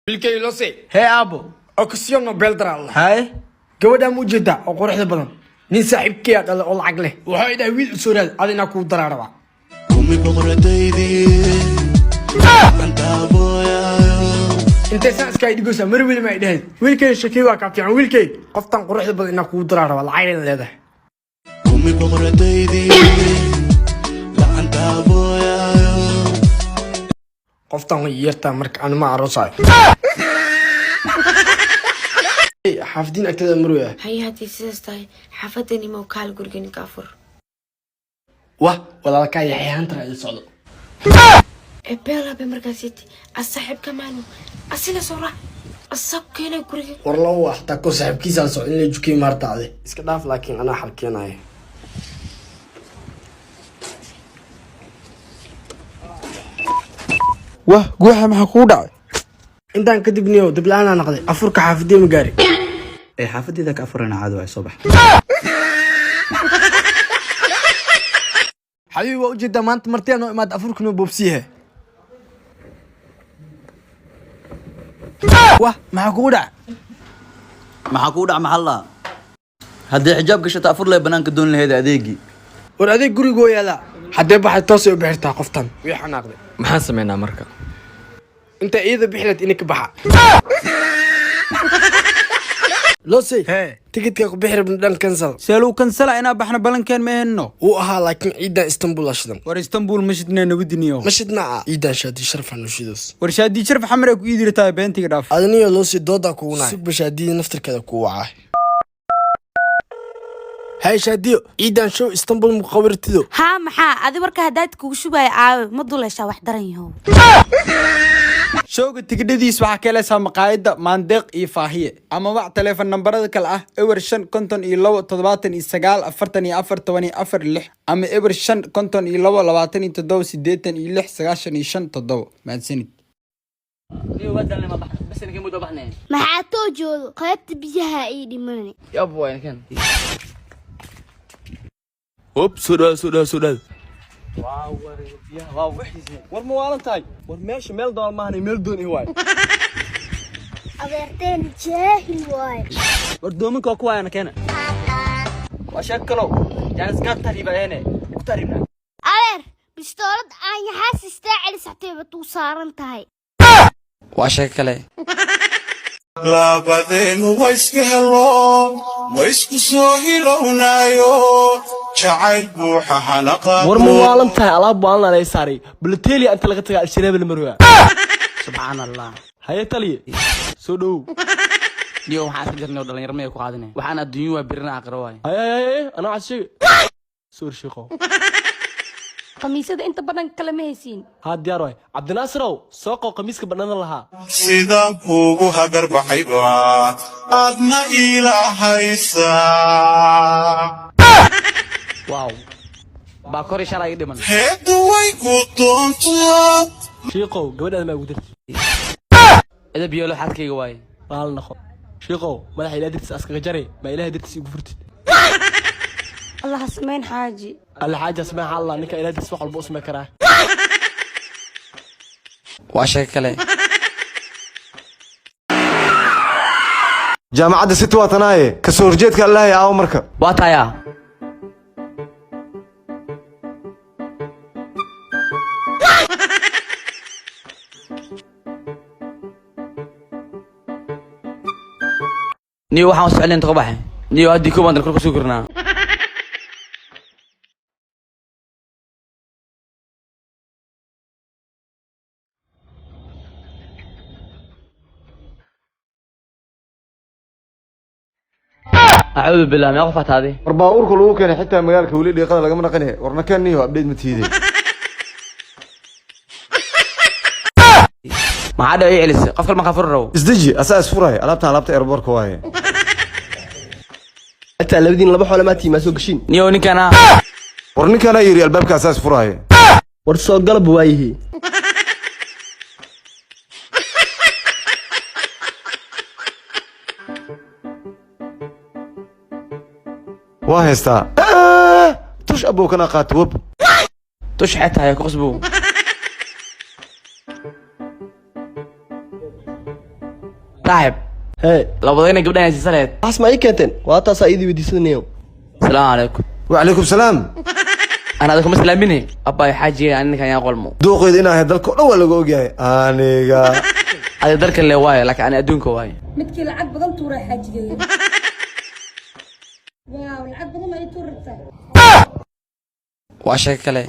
wiilkay lo see hee aabo oksiyonno beeldaraa haye gabadha muujada oo quruxda badan nin saaxiibkii dhala oo lacag leh waxa ay dhahay wiil soo raad adina ku daraaraba kumi boqoradaydi inta saaska idigosa mar wili ma ay dhahay wiilkay shakii waa ka fiican wiilkay qoftan quruxda badan ina ku daraaraba lacag leedahay kumi boqoradaydi qoftan way yartaa marka aan ma aroosaay حافظين أكتر مروية هياتي سيستاي حفظني موكال قرقني كافر ولا كاي حيان ترى الصعود إبلا بمركزيتي الصاحب كمان أصيل صورة الصب كينا قرقني والله واحد تكو صاحب كيس على الصعود اللي جوكي مرتا عليه اسكداف لكن أنا حركينا هاي جوها ما حكودا انت كدبني ودبلانا نقضي افرك حافظي مقاري اي حافظي ذاك افرنا عادو اي صبح حبيبي وجد ما انت مرتين ما افرك نو بوبسيها ما حكودا محلا هدي حجاب قشة افر لي بنانك دون لهيدا اديقي ور اديق غريغو يالا حدي بحي توسي وبحرتا قفتان وي حناقدي maxaan sameynaa marka انت ايده بحلت انك بحا لو سي هي تيكتك بحر بدن كنسل سالو كنسلا انا بحنا بلنكين ما هنو وها لكن عيدا اسطنبول اشدن ور اسطنبول مشدنا نودنيو مشدنا عيدا شادي شرف انو شيدوس ور شادي شرف حمرك ويديرتا بنتي داف ادنيو لو سي دودا كونا سوق بشادي نفتركدا كوعا هاي شاديو عيدا شو اسطنبول مقورتدو ها محا أدي وركا هدايت كوشوباي عاوي مدولشا وحدرن يهو شوق تقديس waxa kale samaqaayada maandeeq iyo faahiye ama wax telefoon nambarada kala ah ewer 5 konton iyo 2 79 44 ama ewer 5 konton iyo 2 27 86 95 maadsanid maxaa too joodo qaybta biyaha ay dhimanay yabo waan kan hop sudah waaw wixii war ma waalantahay war meesha meel doon maahan meel doon i waay adeerteen jaahil waay war doomanka ku waayana keena waa shakalo jaanis ka tariibayene ku tariibna adeer bistoolad aan yaxaas istaacil saxteeba tuu saaran tahay waa shay kale labadeenu wayska helo waysku soo hilownayo jacayl buuxa halaqa war ma waalantahay alaab baan la saaray bulteeli anta laga tagaa al-shabaab la marwaa subhanallah haye taliye soo dhow niyo waxaan ka jirnay dhalinyaro ma ku qaadinay waxaan adduunyo waa birina aqro waay haye ana cashay soo shaqo qamiisada inta badan kala ma haysiin ha diyaar waay cabdinaasir soo qoo qamiiska banana lahaa sidaan kuugu hagar baxayba aadna ilahaysa wow ba kori shalay dhiman heedu way ku doontaa shiiqo gabadha ma ugu dirtay ida biyo loo xadkayga waay baal naqo shiiqo madaxa ilaa dirtis askaga jare ma ilaahay dirtis ugu furtid الله اسمين حاجي alla xaaja sameexa allah ninka ilaahay dirtis wax walba u sameey karaa waa shay kale jaamacadda city watanaaye ka soo horjeedka allah yaa marka waa taaya niyo waxaan socodleen inta ka baxay niyo hadii ku baan ku soo gurnaa أعوذ بالله ما قفت هذه warbaaurka lagu keenay xitaa magaalka wali dhiiqada laga naqanay warna kaniyo update ma tiiday ما عاد يعلس قفل ما قفل رو isdaji asaas furay alaabta airportka waaye hatta labadiin laba xoolo ma tiima soo gashin نيو نكنا war ninkana yiri albaabka asaas furay war soo galab waayihi waa heystaa tush aboo kana qaat wab تشحتها يا كسبو saaxib hee labadayna gabdhaha sisareed waxaas ma ii keenteen waa taasaa iidii weydiisanayo salaamu calaykum وعليكم السلام ana adaka ma islaamine abbaay xaajiga aninkan yaa qolmo دوقيد إنا هيدا الكون ولا جوجي أنيجا adi dalka le waayo laakiin ani adduunka waayo midkii lacag badan tuuray xaajigeeya waaw lacag badan ay tuurtaa waa sheeko kale